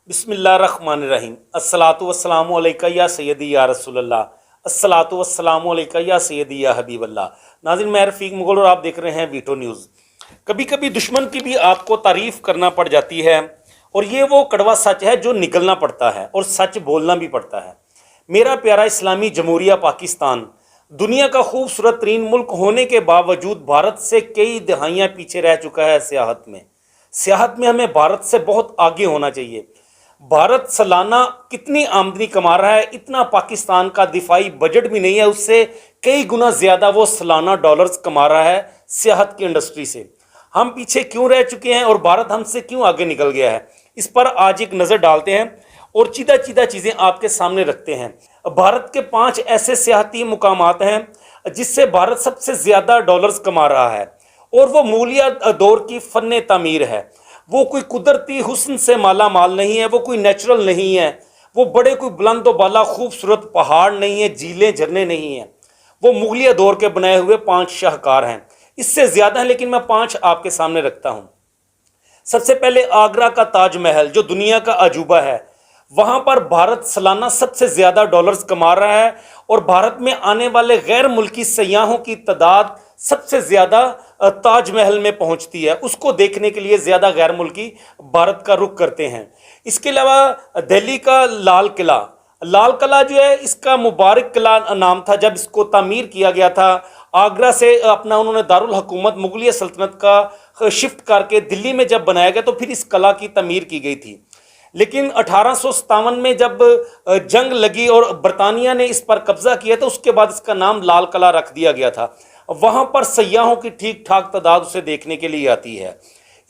بسم اللہ الرحمن الرحیم۔ الصلاۃ والسلام علیکہ یا سیدی یا رسول اللہ، الصلاۃ والسلام علیکہ یا سیدی یا حبیب اللہ۔ ناظرین، میں رفیق مغل اور آپ دیکھ رہے ہیں ویٹو نیوز۔ کبھی کبھی دشمن کی بھی آپ کو تعریف کرنا پڑ جاتی ہے، اور یہ وہ کڑوا سچ ہے جو نگلنا پڑتا ہے اور سچ بولنا بھی پڑتا ہے۔ میرا پیارا اسلامی جمہوریہ پاکستان دنیا کا خوبصورت ترین ملک ہونے کے باوجود بھارت سے کئی دہائیاں پیچھے رہ چکا ہے۔ سیاحت میں ہمیں بھارت سے بہت آگے ہونا چاہیے۔ بھارت سالانہ کتنی آمدنی کما رہا ہے، اتنا پاکستان کا دفاعی بجٹ بھی نہیں ہے، اس سے کئی گنا زیادہ وہ سالانہ ڈالرز کما رہا ہے سیاحت کی انڈسٹری سے۔ ہم پیچھے کیوں رہ چکے ہیں اور بھارت ہم سے کیوں آگے نکل گیا ہے، اس پر آج ایک نظر ڈالتے ہیں اور چیدہ چیزیں آپ کے سامنے رکھتے ہیں۔ بھارت کے 5 ایسے سیاحتی مقامات ہیں جس سے بھارت سب سے زیادہ ڈالرز کما رہا ہے، اور وہ مولیہ دور کی فن تعمیر ہے۔ وہ کوئی قدرتی حسن سے مالا مال نہیں ہے، وہ کوئی نیچرل نہیں ہے، وہ بڑے کوئی بلند و بالا خوبصورت پہاڑ نہیں ہے، جھیلیں جھرنے نہیں ہیں۔ وہ مغلیہ دور کے بنائے ہوئے 5 شاہکار ہیں، اس سے زیادہ ہیں لیکن میں 5 آپ کے سامنے رکھتا ہوں۔ سب سے پہلے آگرہ کا تاج محل جو دنیا کا عجوبہ ہے، وہاں پر بھارت سالانہ سب سے زیادہ ڈالرز کما رہا ہے، اور بھارت میں آنے والے غیر ملکی سیاحوں کی تعداد سب سے زیادہ تاج محل میں پہنچتی ہے۔ اس کو دیکھنے کے لیے زیادہ غیر ملکی بھارت کا رخ کرتے ہیں۔ اس کے علاوہ دہلی کا لال قلعہ جو ہے، اس کا مبارک قلعہ نام تھا جب اس کو تعمیر کیا گیا تھا۔ آگرہ سے اپنا انہوں نے دارالحکومت مغلیہ سلطنت کا شفٹ کر کے دلی میں جب بنایا گیا تو پھر اس قلعہ کی تعمیر کی گئی تھی۔ لیکن 1857 میں جب جنگ لگی اور برطانیہ نے اس پر قبضہ کیا تو اس کے بعد اس کا نام لال قلعہ رکھ دیا گیا تھا۔ وہاں پر سیاحوں کی ٹھیک ٹھاک تعداد اسے دیکھنے کے لیے آتی ہے۔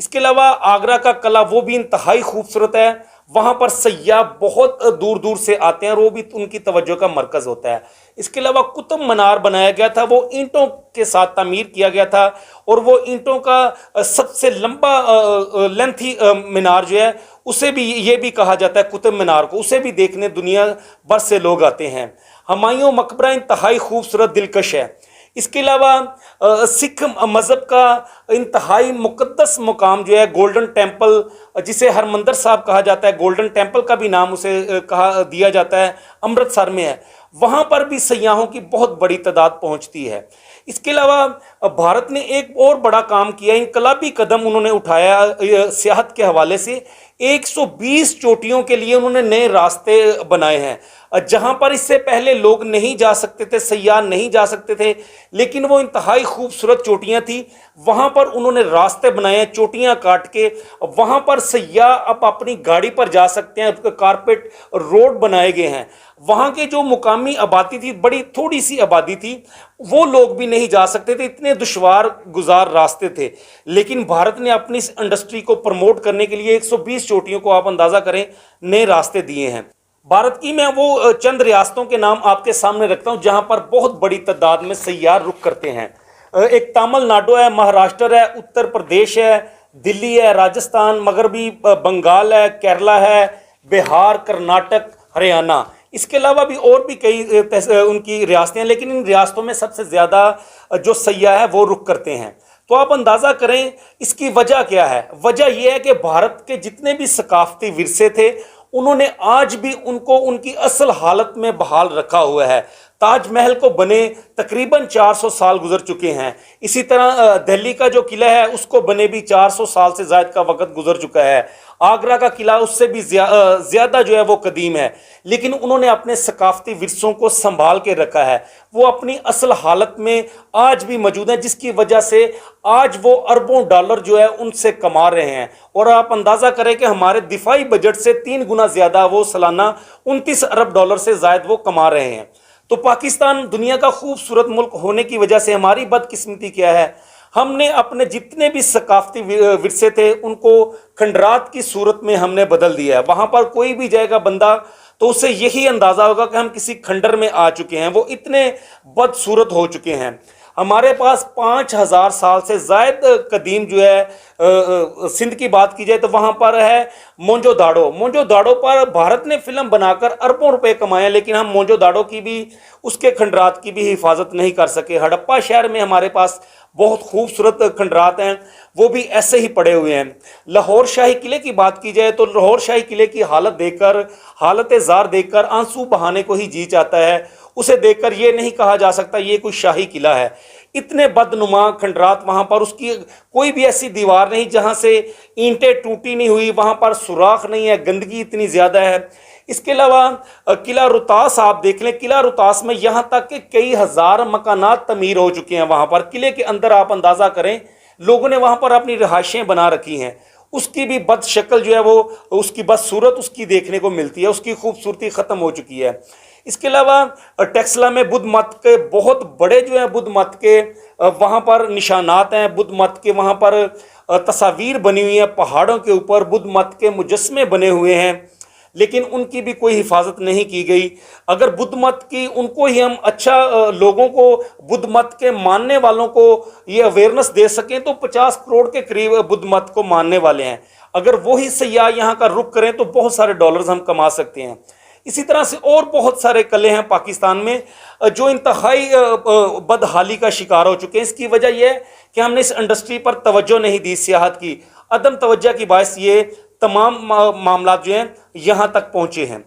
اس کے علاوہ آگرہ کا قلعہ وہ بھی انتہائی خوبصورت ہے، وہاں پر سیاح بہت دور دور سے آتے ہیں اور وہ بھی ان کی توجہ کا مرکز ہوتا ہے۔ اس کے علاوہ قطب مینار بنایا گیا تھا، وہ اینٹوں کے ساتھ تعمیر کیا گیا تھا، اور وہ اینٹوں کا سب سے لمبا لینتھی مینار جو ہے اسے بھی یہ بھی کہا جاتا ہے قطب مینار کو، اسے بھی دیکھنے دنیا بھر سے لوگ آتے ہیں۔ ہمایوں مقبرہ انتہائی خوبصورت دلکش ہے۔ اس کے علاوہ سکھ مذہب کا انتہائی مقدس مقام جو ہے گولڈن ٹیمپل، جسے ہرمندر صاحب کہا جاتا ہے، گولڈن ٹیمپل کا بھی نام اسے کہا دیا جاتا ہے، امرتسر میں ہے۔ وہاں پر بھی سیاحوں کی بہت بڑی تعداد پہنچتی ہے۔ اس کے علاوہ بھارت نے ایک اور بڑا کام کیا، انقلابی قدم انہوں نے اٹھایا سیاحت کے حوالے سے۔ 120 چوٹیوں کے لیے انہوں نے نئے راستے بنائے ہیں، جہاں پر اس سے پہلے لوگ نہیں جا سکتے تھے، سیاح نہیں جا سکتے تھے، لیکن وہ انتہائی خوبصورت چوٹیاں تھیں۔ وہاں پر انہوں نے راستے بنائے ہیں چوٹیاں کاٹ کے، وہاں پر سیاح اب اپنی گاڑی پر جا سکتے ہیں، کارپیٹ روڈ بنائے گئے ہیں۔ وہاں کے جو مقامی آبادی تھی، بڑی تھوڑی سی آبادی تھی، وہ لوگ بھی نہیں جا سکتے تھے، اتنے دشوار گزار راستے تھے، لیکن بھارت نے اپنی اس انڈسٹری کو پروموٹ کرنے کے لیے 120 چوٹیوں کو آپ اندازہ کریں نئے راستے دیے ہیں۔ بھارت کی میں وہ چند ریاستوں کے نام آپ کے سامنے رکھتا ہوں جہاں پر بہت بڑی تعداد میں سیاح رخ کرتے ہیں۔ ایک تامل ناڈو ہے، مہاراشٹر ہے، اتر پردیش ہے، دلی ہے، راجستھان، مغربی بنگال ہے، کیرلا ہے، بہار، کرناٹک، ہریانہ۔ اس کے علاوہ بھی اور بھی کئی ان کی ریاستیں ہیں، لیکن ان ریاستوں میں سب سے زیادہ جو سیاح ہے وہ رخ کرتے ہیں۔ تو آپ اندازہ کریں اس کی وجہ کیا ہے۔ وجہ یہ ہے کہ بھارت کے جتنے بھی ثقافتی ورثے تھے انہوں نے آج بھی ان کو ان کی اصل حالت میں بحال رکھا ہوا ہے۔ تاج محل کو بنے تقریباً 400 سال گزر چکے ہیں۔ اسی طرح دہلی کا جو قلعہ ہے اس کو بنے بھی 400 سال سے زائد کا وقت گزر چکا ہے۔ آگرہ کا قلعہ اس سے بھی زیادہ جو ہے وہ قدیم ہے، لیکن انہوں نے اپنے ثقافتی ورثوں کو سنبھال کے رکھا ہے۔ وہ اپنی اصل حالت میں آج بھی موجود ہیں، جس کی وجہ سے آج وہ اربوں ڈالر جو ہے ان سے کما رہے ہیں۔ اور آپ اندازہ کریں کہ ہمارے دفاعی بجٹ سے 3 گنا زیادہ وہ سالانہ 29 ارب ڈالر سے زائد وہ کما رہے ہیں۔ تو پاکستان دنیا کا خوبصورت ملک ہونے کی وجہ سے ہماری بدقسمتی کیا ہے، ہم نے اپنے جتنے بھی ثقافتی ورثے تھے ان کو کھنڈرات کی صورت میں ہم نے بدل دیا ہے۔ وہاں پر کوئی بھی جائے گا بندہ تو اسے یہی اندازہ ہوگا کہ ہم کسی کھنڈر میں آ چکے ہیں، وہ اتنے بدصورت ہو چکے ہیں۔ हमारे पास 5000 साल से ज़ायद कदीम जो है सिंध की बात की जाए तो वहाँ पर है मोंजोदाड़ो पर भारत ने फिल्म बनाकर अरबों रुपए कमाए, लेकिन हम मोंजोदाड़ो की भी, उसके खंडरात की भी हिफाजत नहीं कर सके। हड़प्पा शहर में हमारे पास बहुत खूबसूरत खंडरात हैं, वो भी ऐसे ही पड़े हुए हैं। लाहौर शाही किले की बात की जाए तो लाहौर शाही किले की हालत देखकर, हालत ज़ार देखकर आंसू बहाने को ही जी चाहता है। उसे देखकर ये नहीं कहा जा सकता ये कोई शाही किला है। इतने बदनुमा खंडरात वहाँ पर, उसकी कोई भी ऐसी दीवार नहीं जहाँ से ईंटें टूटी नहीं हुई, वहाँ पर सुराख नहीं है, गंदगी इतनी ज़्यादा है। इसके अलावा किला रुतास आप देख लें, किला रुतास में यहाँ तक कि कई हज़ार मकानात तमीर हो चुके हैं। वहाँ पर किले के अंदर आप अंदाज़ा करें, लोगों ने वहाँ पर अपनी रिहाइशें बना रखी हैं। उसकी भी बद शक्ल जो है वो, उसकी बदसूरत उसकी देखने को मिलती है, उसकी खूबसूरती ख़त्म हो चुकी है। इसके अलावा टेक्सला में बुद्ध मत के बहुत बड़े जो है बुद्ध मत के वहाँ पर निशानात हैं, बुद्ध मत के वहाँ पर तस्वीर बनी हुई है, पहाड़ों के ऊपर बुद्ध मत के मुजस्मे बने हुए हैं, लेकिन उनकी भी कोई हिफाजत नहीं की गई। अगर बुद्ध मत की, उनको ही हम अच्छा, लोगों को, बुद्ध मत के मानने वालों को ये अवेयरनेस दे सकें तो 50 करोड़ के करीब बुद्ध मत को मानने वाले हैं। अगर वही सयाह यहाँ का रुख करें तो बहुत सारे डॉलर्स हम कमा सकते हैं। इसी तरह से और बहुत सारे कले हैं पाकिस्तान में जो इंतहाई बदहाली का शिकार हो चुके हैं। इसकी वजह यह है कि हमने इस इंडस्ट्री पर तवज्जो नहीं दी, सियाहत की अदम तवज्जो की बायस ये तमाम मामला जो हैं यहाँ तक पहुँचे हैं।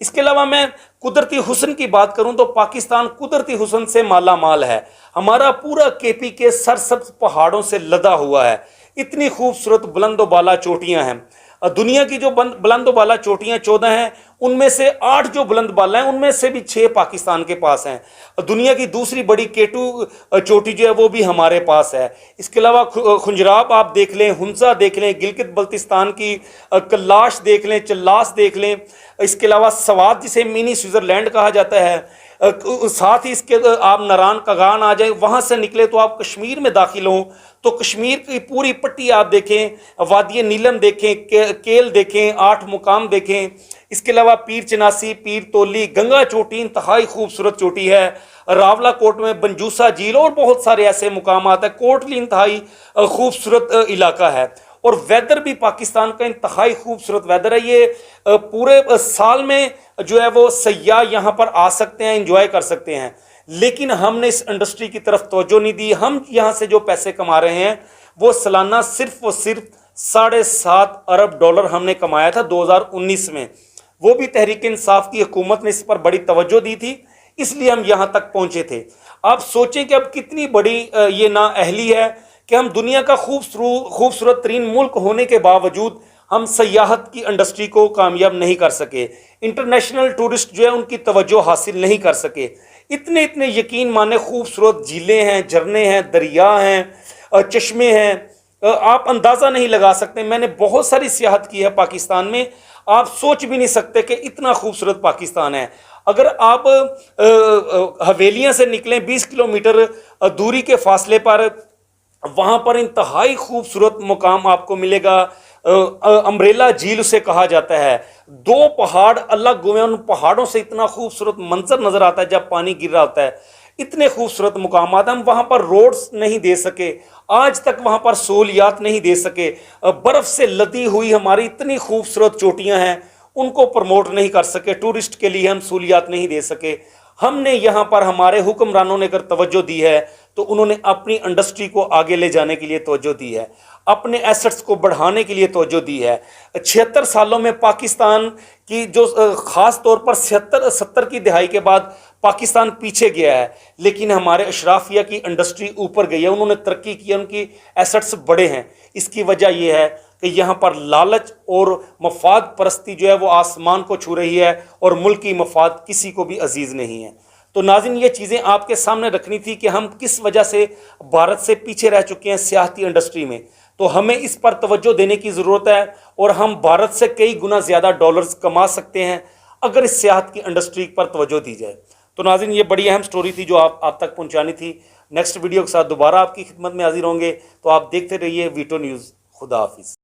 इसके अलावा मैं कुदरती हुस्न की बात करूं तो पाकिस्तान कुदरती हुस्न से माला माल है। हमारा पूरा केपी के सरसब्ज पहाड़ों से लदा हुआ है। इतनी खूबसूरत बुलंद बाला चोटियां हैं। दुनिया की जो बुलंद बाला चोटियां 14 हैं, उनमें से 8 जो बुलंद बाला हैं उनमें से भी 6 पाकिस्तान के पास हैं। दुनिया की दूसरी बड़ी केटू चोटी जो है वो भी हमारे पास है। इसके अलावा खुंजराब आप देख लें, हुंजा देख लें, गिलगित बल्तिस्तान की कल्लाश देख लें, चल्लास देख लें। इसके अलावा सवात जिसे मिनी स्विट्ज़रलैंड कहा जाता है, साथ ही इसके आप नारान कगान आ जाए, वहाँ से निकले तो आप कश्मीर में दाखिल हों तो कश्मीर की पूरी पट्टी आप देखें, वादी नीलम देखें, केल देखें, 8 मुकाम देखें। इसके अलावा पीर चिनासी, पीर तोली, गंगा चोटी इंतहाई खूबसूरत चोटी है। रावला कोट में बंजूसा झील और बहुत सारे ऐसे मुकामात है। कोटली इंतहाई खूबसूरत इलाका है और वेदर भी पाकिस्तान का इंतहाई खूबसूरत वेदर है। ये पूरे साल में जो है वो सयाह यहाँ पर आ सकते हैं, एंजॉय कर सकते हैं, लेकिन हमने इस इंडस्ट्री की तरफ तवज्जो नहीं दी। हम यहाँ से जो पैसे कमा रहे हैं वो सालाना सिर्फ और सिर्फ 7.5 अरब डॉलर हमने कमाया था 2019 में। वो भी तहरीक इंसाफ की हुकूमत ने इस पर बड़ी तवज्जो दी थी, इसलिए हम यहाँ तक पहुँचे थे। आप सोचें कि अब कितनी बड़ी ये नाअहली है कि हम दुनिया का खूबसूरत तरीन मुल्क होने के बावजूद हम सयाहत की इंडस्ट्री को कामयाब नहीं कर सके। इंटरनेशनल टूरिस्ट जो है उनकी तवज्जो हासिल नहीं कर सके। इतने इतने यकीन माने खूबसूरत झीलें हैं, झरने हैं, दरिया हैं, चश्मे हैं, आप अंदाज़ा नहीं लगा सकते। मैंने बहुत सारी सियाहत की है पाकिस्तान में, आप सोच भी नहीं सकते कि इतना खूबसूरत पाकिस्तान है। अगर आप हवेलियाँ से निकलें 20 किलोमीटर दूरी के फासले पर, वहाँ पर इंतहाई खूबसूरत मुकाम आपको मिलेगा। अम्ब्रेला झील उसे कहा जाता है। 2 पहाड़ अलग हुए, उन पहाड़ों से इतना खूबसूरत मंजर नजर आता है जब पानी गिर रहा होता है। इतने खूबसूरत मुकामात, हम वहाँ पर रोड्स नहीं दे सके, आज तक वहाँ पर सहूलियात नहीं दे सके। बर्फ़ से लदी हुई हमारी इतनी खूबसूरत चोटियाँ हैं, उनको प्रमोट नहीं कर सके, टूरिस्ट के लिए हम सहूलियात नहीं दे सके। हमने यहाँ पर, हमारे हुक्मरानों ने अगर तवज्जो दी है तो उन्होंने अपनी इंडस्ट्री को आगे ले जाने के लिए तवज्जो दी है, अपने एसेट्स को बढ़ाने के लिए तवज्जो दी है। 76 सालों में पाकिस्तान की जो ख़ास तौर पर 70 की दहाई के बाद पाकिस्तान पीछे गया है, लेकिन हमारे अशराफिया की इंडस्ट्री ऊपर गई है, उन्होंने तरक्की की, उनकी एसेट्स बड़े हैं। इसकी वजह यह है कि यहाँ पर लालच और मफाद परस्ती जो है वो आसमान को छू रही है और मुल्की मफाद किसी को भी अजीज़ नहीं है। तो नाज़रीन, ये चीज़ें आपके सामने रखनी थी कि हम किस वजह से भारत से पीछे रह चुके हैं सियाहती इंडस्ट्री में। तो हमें इस पर तवज्जो देने की ज़रूरत है और हम भारत से कई गुना ज़्यादा डॉलर्स कमा सकते हैं अगर इस सियाहत की इंडस्ट्री पर तवज्जो दी जाए। तो नाज़रीन, ये बड़ी अहम स्टोरी थी जो आप तक पहुँचानी थी। नेक्स्ट वीडियो के साथ दोबारा आपकी खिदमत में हाजिर होंगे, तो आप देखते रहिए वीटो न्यूज़। खुदा हाफिज़।